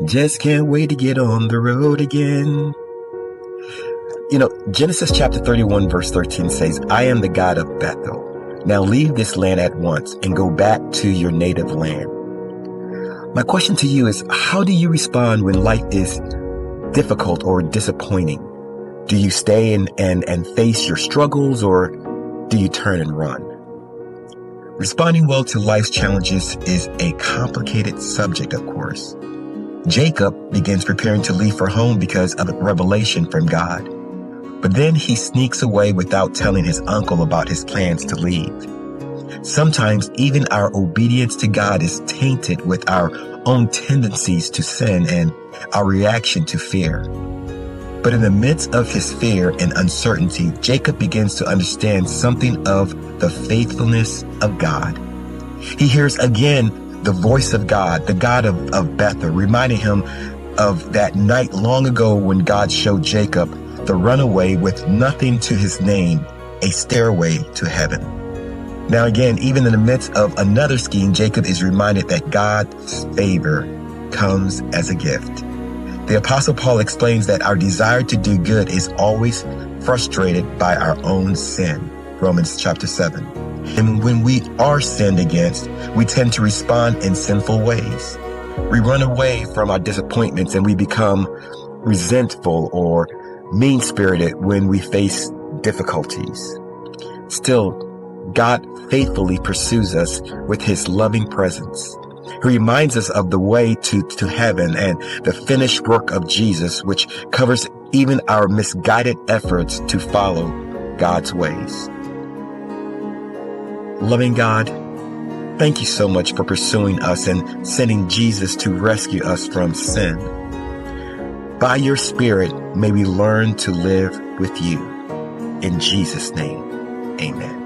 Just can't wait to get on the road again. Genesis chapter 31 verse 13 says, I am the God of Bethel. Now leave this land at once and go back to your native land. My question to you is, how do you respond when life is difficult or disappointing? Do you stay and face your struggles, or do you turn and run? Responding well to life's challenges is a complicated subject, of course. Jacob begins preparing to leave for home because of a revelation from God. But then he sneaks away without telling his uncle about his plans to leave. Sometimes even our obedience to God is tainted with our own tendencies to sin and our reaction to fear. But in the midst of his fear and uncertainty, Jacob begins to understand something of the faithfulness of God. He hears again the voice of God, the God of Bethel, reminding him of that night long ago when God showed Jacob the runaway with nothing to his name, a stairway to heaven. Now again, even in the midst of another scheme, Jacob is reminded that God's favor comes as a gift. The Apostle Paul explains that our desire to do good is always frustrated by our own sin, Romans chapter 7. And when we are sinned against, we tend to respond in sinful ways. We run away from our disappointments and we become resentful or mean-spirited when we face difficulties. Still, God faithfully pursues us with his loving presence. He reminds us of the way to heaven and the finished work of Jesus, which covers even our misguided efforts to follow God's ways. Loving God, thank you so much for pursuing us and sending Jesus to rescue us from sin. By your Spirit, may we learn to live with you. In Jesus' name, amen.